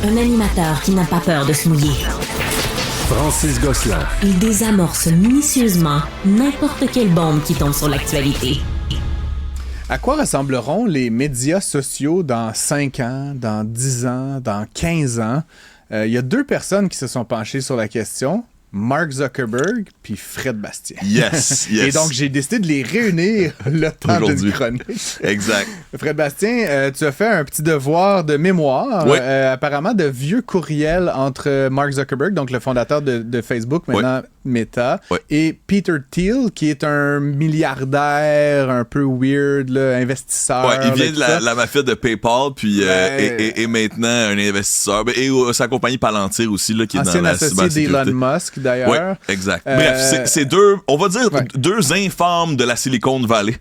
Un animateur qui n'a pas peur de se mouiller. Francis Gosselin. Il désamorce minutieusement n'importe quelle bombe qui tombe sur l'actualité. À quoi ressembleront les médias sociaux dans 5 ans, dans 10 ans, dans 15 ans? Il y a 2 personnes qui se sont penchées sur la question. Mark Zuckerberg puis Fred Bastien. Yes. Et donc, j'ai décidé de les réunir le temps d'une chronique. Exact. Fred Bastien, tu as fait un petit devoir de mémoire, oui. Apparemment de vieux courriels entre Mark Zuckerberg, donc le fondateur de Facebook, maintenant Meta, et Peter Thiel, qui est un milliardaire un peu weird, là, investisseur. Ouais, il vient de la mafia de PayPal, puis et maintenant un investisseur. Et sa compagnie Palantir aussi, là, qui est dans la cybersécurité. Associé d'Elon Musk, d'ailleurs. Oui, exact. Bref, c'est deux, on va dire, deux infâmes de la Silicon Valley.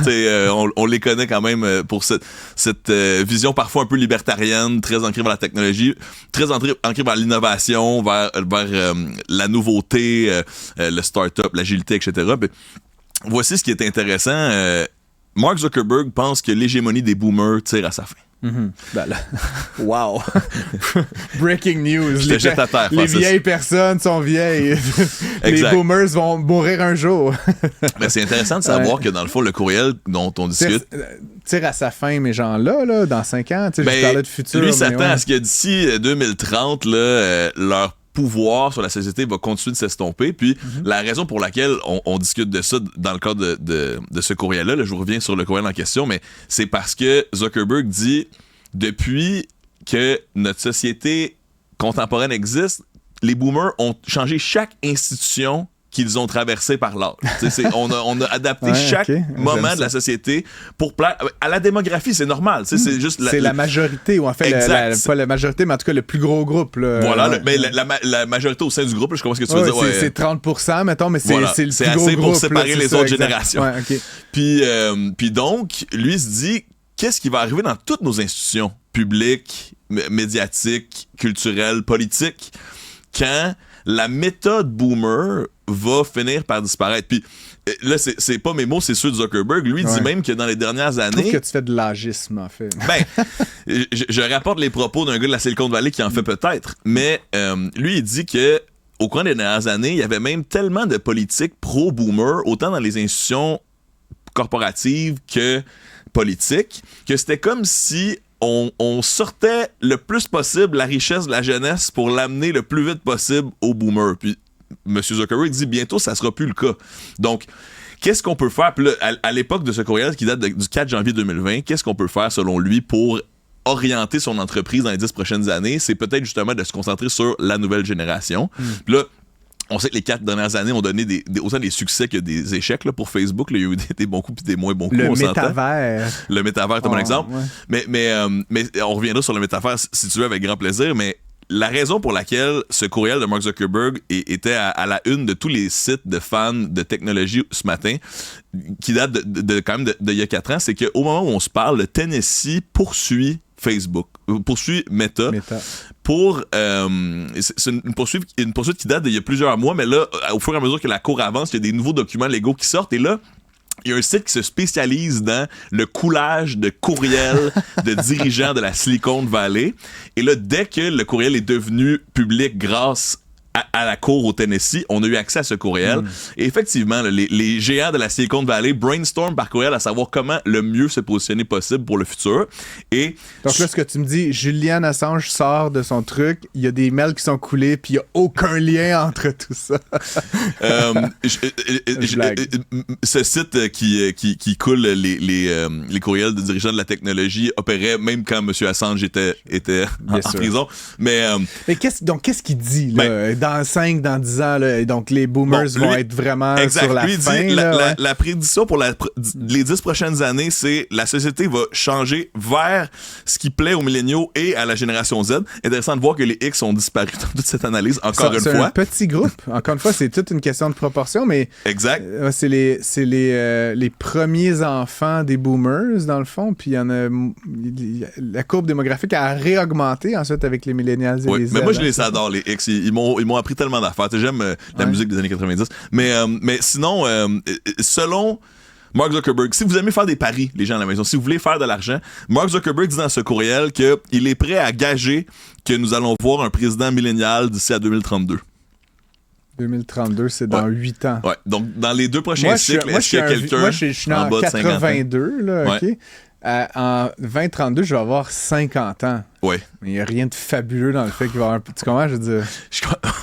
On les connaît quand même pour cette vision parfois un peu libertarienne, très ancrée vers la technologie, très ancrée vers l'innovation, vers la nouveauté, le start-up, l'agilité, etc. Mais voici ce qui est intéressant. Mark Zuckerberg pense que l'hégémonie des boomers tire à sa fin. Mm-hmm. Ben là. Wow! Breaking news. Je te jette à terre, les vieilles personnes sont vieilles. Les boomers vont mourir un jour. Ben, c'est intéressant de savoir que dans le fond, le courriel dont on discute tire à sa fin, mes gens-là, dans 5 ans. Je parlais de futur. Lui s'attend à ce que d'ici 2030, leur pouvoir sur la société va continuer de s'estomper. Puis la raison pour laquelle on discute de ça dans le cadre de ce courriel-là, je vous reviens sur le courriel en question, mais c'est parce que Zuckerberg dit, depuis que notre société contemporaine existe, les boomers ont changé chaque institution qu'ils ont traversé par l'âge. On a adapté chaque moment de la société pour plaire à la démographie, c'est normal. C'est juste la majorité, ou en fait, pas la majorité, mais en tout cas le plus gros groupe. Là, voilà, mais la majorité au sein du groupe, là, je comprends ce que tu veux dire. C'est 30%, mettons, mais c'est le plus gros assez groupe. Pour séparer les autres générations. Okay. Puis donc, lui se dit, qu'est-ce qui va arriver dans toutes nos institutions publiques, médiatiques, culturelles, politiques, quand la méthode boomer va finir par disparaître. Puis là, c'est pas mes mots, c'est ceux de Zuckerberg. Lui dit même que dans les dernières années... Je trouve que tu fais de l'agisme, en fait. Je rapporte les propos d'un gars de la Silicon Valley qui en fait peut-être, mais lui, il dit que au cours des dernières années, il y avait même tellement de politiques pro-boomer, autant dans les institutions corporatives que politiques, que c'était comme si on sortait le plus possible la richesse de la jeunesse pour l'amener le plus vite possible aux boomers. Puis M. Zuckerberg dit bientôt ça sera plus le cas. Donc, qu'est-ce qu'on peut faire? Puis là, à l'époque de ce courriel qui date du 4 janvier 2020, qu'est-ce qu'on peut faire selon lui pour orienter son entreprise dans les 10 prochaines années? C'est peut-être justement de se concentrer sur la nouvelle génération. Puis là, on sait que les 4 dernières années ont donné autant des succès que des échecs là, pour Facebook. Là, il y a eu des bons coups et des moins bons coups. Le métavers. Le métavers, c'est mon exemple. Ouais. Mais on reviendra sur le métavers si tu veux avec grand plaisir. Mais la raison pour laquelle ce courriel de Mark Zuckerberg était à la une de tous les sites de fans de technologie ce matin, qui date de quand même de il y a 4 ans, c'est qu'au moment où on se parle, le Tennessee poursuit Facebook, poursuit Meta. Pour c'est une poursuite qui date d'il y a plusieurs mois, mais là, au fur et à mesure que la cour avance, il y a des nouveaux documents légaux qui sortent, et là, il y a un site qui se spécialise dans le coulage de courriels de dirigeants de la Silicon Valley. Et là, dès que le courriel est devenu public grâce à la cour au Tennessee, on a eu accès à ce courriel. Et effectivement, les géants de la Silicon Valley brainstorm par courriel à savoir comment le mieux se positionner possible pour le futur. Et donc là, ce que tu me dis, Julian Assange sort de son truc, il y a des mails qui sont coulés, puis il n'y a aucun lien entre tout ça. Ce site qui coule les courriels de dirigeants de la technologie opérait même quand M. Assange était en prison. Mais qu'est-ce qu'il dit là? Dans 5, dans 10 ans, là, donc les boomers vont être vraiment sur la fin. Dit, la prédiction pour les 10 prochaines années, c'est la société va changer vers ce qui plaît aux milléniaux et à la génération Z. Intéressant de voir que les X ont disparu dans toute cette analyse, encore une fois. C'est un petit groupe. Encore une fois, c'est toute une question de proportion, mais exact. C'est les premiers enfants des boomers, dans le fond, puis il y en a... La courbe démographique a réaugmenté ensuite avec les millennials et les Z. Mais moi, je les adore, les X. Ils m'ont appris tellement d'affaires. J'aime la musique des années 90. Mais sinon, selon Mark Zuckerberg, si vous aimez faire des paris, les gens à la maison, si vous voulez faire de l'argent, Mark Zuckerberg dit dans ce courriel qu'il est prêt à gager que nous allons voir un président millénial d'ici à 2032. 2032, c'est dans 8 ans. Ouais. Donc, dans les 2 prochains cycles, est-ce qu'il y a quelqu'un moi, je suis en 82, là, OK? Ouais. En 2032, je vais avoir 50 ans. Ouais. Mais il n'y a rien de fabuleux dans le fait qu'il va y avoir un... Tu comprends, je veux dire?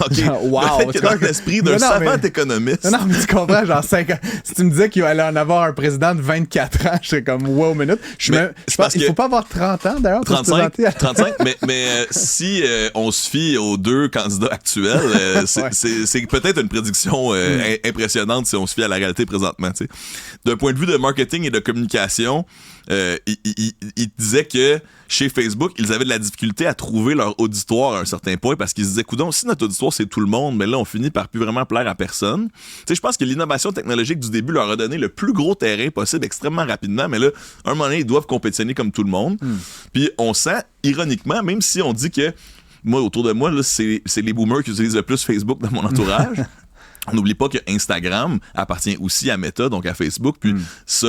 OK. Genre, wow, le fait que dans l'esprit d'un savant économiste. Non, mais tu comprends, genre 5 ans. Si tu me disais qu'il allait en avoir un président de 24 ans, je serais comme, wow, minute. Il faut pas avoir 30 ans, d'ailleurs, pour 35, se présenter. 35, mais si on se fie aux 2 candidats actuels, c'est peut-être une prédiction impressionnante si on se fie à la réalité présentement. T'sais. D'un point de vue de marketing et de communication, il disait que chez Facebook, ils avaient de la difficulté à trouver leur auditoire à un certain point parce qu'ils se disaient, coudonc, si notre auditoire c'est tout le monde, mais là on finit par plus vraiment plaire à personne. Tu sais, je pense que l'innovation technologique du début leur a donné le plus gros terrain possible extrêmement rapidement, mais là, à un moment donné, ils doivent compétitionner comme tout le monde. Puis on sent, ironiquement, même si on dit que moi, autour de moi, là, c'est les boomers qui utilisent le plus Facebook dans mon entourage. On n'oublie pas que Instagram appartient aussi à Meta, donc à Facebook. Puis ça,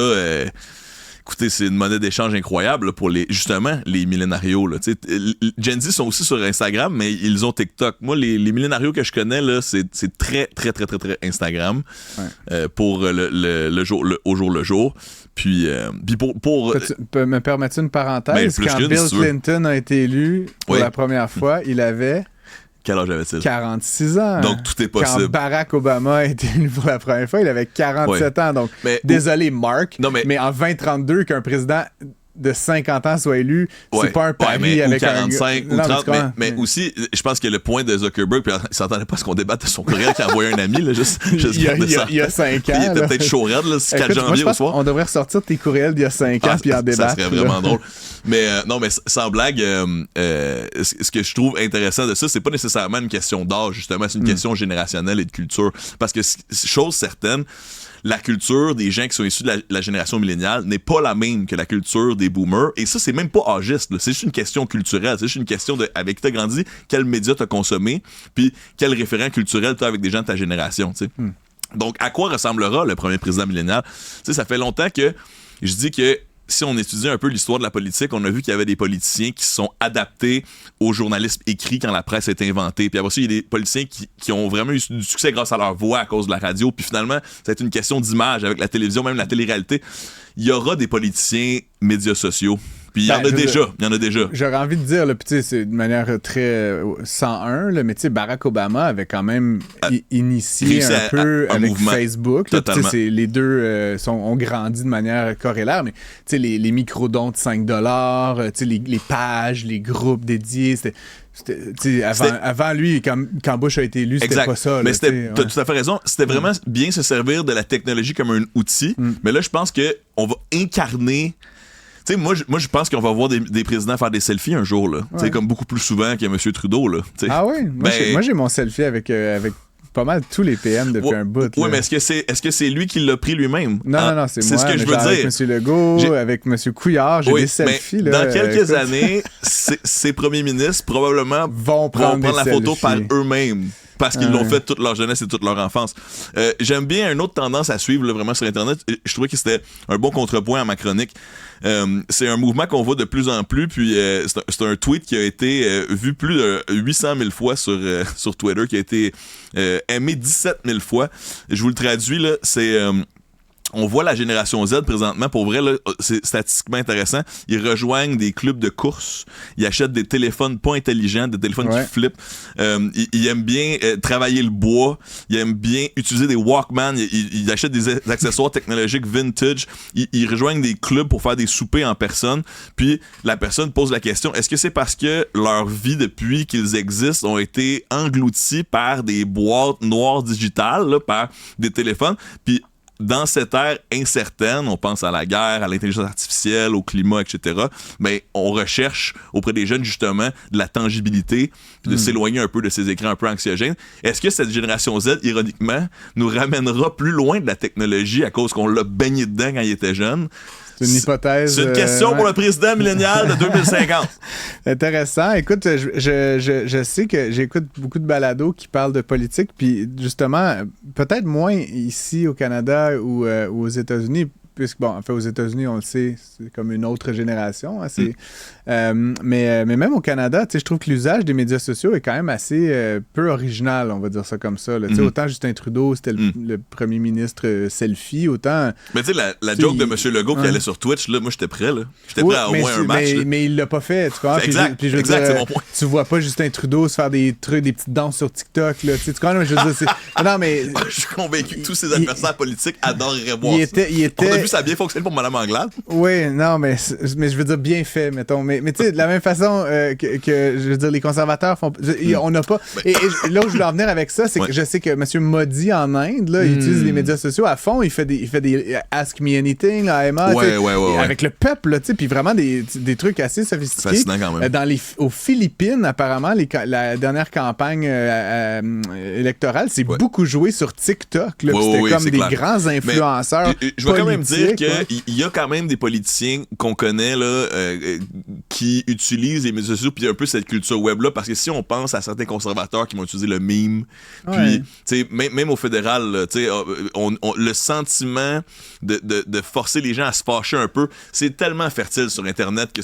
écoutez, c'est une monnaie d'échange incroyable là, pour justement les millénarios. Là. Gen Z sont aussi sur Instagram, mais ils ont TikTok. Moi, les millénarios que je connais, là, c'est très, très, très, très, très Instagram pour le jour le jour. Puis pour tu peux me permettre une parenthèse? Quand Bill Clinton a été élu pour la première fois, il avait... Quel âge avait-il? 46 ans. Donc, tout est possible. Quand Barack Obama a été élu pour la première fois, il avait 47 ans. Donc, désolé, Mark, mais en 2032, qu'un président de 50 ans soit élu, c'est pas un pari avec 45 ou 30, mais aussi, je pense que le point de Zuckerberg, puis il s'entendait pas à ce qu'on débatte de son courriel qui a envoyé un ami, là, il y a 5 ans. Il était peut-être chaud raide, le 4 janvier au soir. On devrait ressortir tes courriels d'il y a 5 ans puis en débattre. Ça serait vraiment drôle. Mais non, mais sans blague, ce que je trouve intéressant de ça, c'est pas nécessairement une question d'âge, justement, c'est une question générationnelle et de culture. Parce que, chose certaine, la culture des gens qui sont issus de la génération milléniale n'est pas la même que la culture des boomers. Et ça, c'est même pas âgiste. Là. C'est juste une question culturelle. C'est juste une question de avec qui t'as grandi, quels médias t'as consommé, puis quel référent culturel t'as avec des gens de ta génération. T'sais. Donc, à quoi ressemblera le premier président millénial? T'sais, ça fait longtemps que je dis que si on étudie un peu l'histoire de la politique, on a vu qu'il y avait des politiciens qui se sont adaptés au journalisme écrit quand la presse a été inventée. Puis après ça, il y a des politiciens qui ont vraiment eu du succès grâce à leur voix à cause de la radio. Puis finalement, ça a été une question d'image avec la télévision, même la télé-réalité. Il y aura des politiciens médias sociaux. Puis il y en a déjà. J'aurais envie de dire, là, puis c'est de manière très 101, là, mais tu sais, Barack Obama avait quand même initié un peu avec mouvement. Facebook. Là, les deux ont grandi de manière corrélaire, mais tu sais, les microdons de $5, tu sais, les pages, les groupes dédiés, avant lui, quand Bush a été élu, c'était pas ça. Mais t'as tout à fait raison. C'était vraiment bien se servir de la technologie comme un outil. Mais là, je pense qu'on va incarner... Tu sais, moi, je pense qu'on va voir des présidents faire des selfies un jour, là. Tu sais, comme beaucoup plus souvent qu'il y a M. Trudeau, là. T'sais. Ah oui? Moi, j'ai mon selfie avec pas mal tous les PM depuis un bout. Oui, mais est-ce que c'est lui qui l'a pris lui-même? Non, c'est moi. C'est ce que je veux dire. Avec M. Legault, avec M. Couillard, j'ai des selfies. Là, dans quelques années, ces premiers ministres probablement vont prendre la photo par eux-mêmes. Parce qu'ils l'ont fait toute leur jeunesse et toute leur enfance. J'aime bien une autre tendance à suivre là, vraiment sur Internet. Je trouvais que c'était un bon contrepoint à ma chronique. C'est un mouvement qu'on voit de plus en plus. Puis c'est un tweet qui a été vu plus de 800 000 fois sur Twitter, qui a été aimé 17 000 fois. Je vous le traduis, là. C'est... on voit la génération Z présentement, pour vrai, là, c'est statistiquement intéressant. Ils rejoignent des clubs de course. Ils achètent des téléphones pas intelligents, des téléphones qui flippent. Ils aiment bien travailler le bois. Ils aiment bien utiliser des Walkman. Ils achètent des accessoires technologiques vintage. Ils rejoignent des clubs pour faire des soupers en personne. Puis la personne pose la question, est-ce que c'est parce que leur vie depuis qu'ils existent ont été engloutis par des boîtes noires digitales, là, par des téléphones? Puis dans cette ère incertaine, on pense à la guerre, à l'intelligence artificielle, au climat, etc., mais on recherche auprès des jeunes, justement, de la tangibilité, puis de s'éloigner un peu de ces écrans un peu anxiogènes. Est-ce que cette génération Z, ironiquement, nous ramènera plus loin de la technologie à cause qu'on l'a baigné dedans quand il était jeune? C'est une hypothèse. C'est une question pour le président millénial de 2050. Intéressant. Écoute, je sais que j'écoute beaucoup de balados qui parlent de politique, puis justement, peut-être moins ici au Canada ou aux États-Unis, puisque, bon, en fait, aux États-Unis, on le sait, c'est comme une autre génération. Hein, mais même au Canada, je trouve que l'usage des médias sociaux est quand même assez peu original, on va dire ça comme ça. Là. Autant Justin Trudeau, c'était le premier ministre selfie, autant... Mais tu sais, la joke de M. Legault qui allait sur Twitch, là, moi, j'étais prêt. Là. J'étais prêt à au moins un match. Mais il l'a pas fait, tu vois. Exact, c'est mon point. Tu vois pas Justin Trudeau se faire des trucs, des petites danses sur TikTok, là. Tu comprends, mais je veux dire, non, mais... Je suis convaincu que tous ses adversaires politiques adoreraient voir ça. On a vu ça a bien fonctionné pour Mme Anglade. Oui, non, mais je veux dire bien fait, mettons. Mais tu sais, de la même façon que je veux dire, les conservateurs font... On n'a pas... Et là où je voulais en venir avec ça, c'est que je sais que M. Modi en Inde, là, il utilise les médias sociaux à fond. Il fait des Ask Me Anything, là, Emma, avec le peuple, là, tu sais, puis vraiment des trucs assez sophistiqués. Fascinant quand même. Aux Philippines, apparemment, la dernière campagne électorale, c'est beaucoup joué sur TikTok. Là, c'était comme des grands influenceurs. Mais, je veux quand même dire qu'il y a quand même des politiciens qu'on connaît là, qui utilisent les médias sociaux puis un peu cette culture web-là, parce que si on pense à certains conservateurs qui vont utiliser le meme, puis même au fédéral, là, le sentiment de forcer les gens à se fâcher un peu, c'est tellement fertile sur Internet que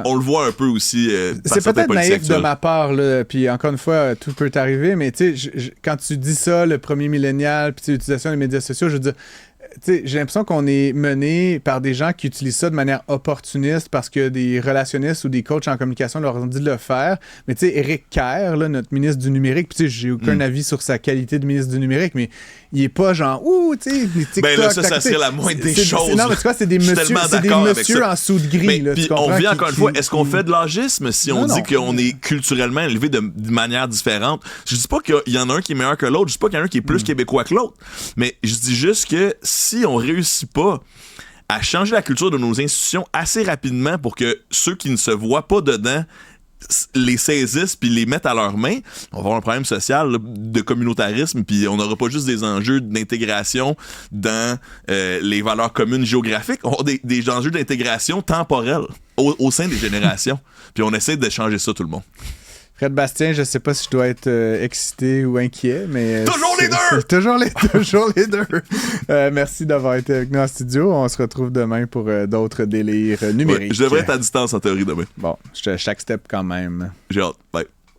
on le voit un peu aussi. C'est peut-être naïf de ma part, là, puis encore une fois, tout peut t'arriver, mais tu sais, quand tu dis ça, le premier millénial, puis l'utilisation des médias sociaux, je veux dire, j'ai l'impression qu'on est mené par des gens qui utilisent ça de manière opportuniste parce que des relationnistes ou des coachs en communication leur ont dit de le faire. Mais tu sais, Éric Kerr, là, notre ministre du numérique, puis j'ai aucun avis sur sa qualité de ministre du numérique, mais il est pas genre, tu sais, les TikTok. Ben là, ça serait la moindre des choses. Non, mais tu vois, c'est des messieurs en sous de gris. Là, puis on vient encore une fois, est-ce qu'on fait de l'âgisme si on dit qu'on est culturellement élevé de manière différente? Je dis pas qu'il y en a un qui est meilleur que l'autre, je dis pas qu'il y en a un qui est plus québécois que l'autre, mais je dis juste que si on réussit pas à changer la culture de nos institutions assez rapidement pour que ceux qui ne se voient pas dedans les saisissent puis les mettent à leurs mains, on va avoir un problème social là, de communautarisme, puis on n'aura pas juste des enjeux d'intégration dans les valeurs communes géographiques, on aura des enjeux d'intégration temporelle au sein des générations, puis on essaie de changer ça tout le monde. Fred Bastien, je sais pas si je dois être excité ou inquiet, mais... Toujours les deux! Toujours les deux! Merci d'avoir été avec nous en studio. On se retrouve demain pour d'autres délires numériques. Ouais, je devrais être à distance en théorie demain. Bon, chaque step quand même. J'ai hâte. Bye.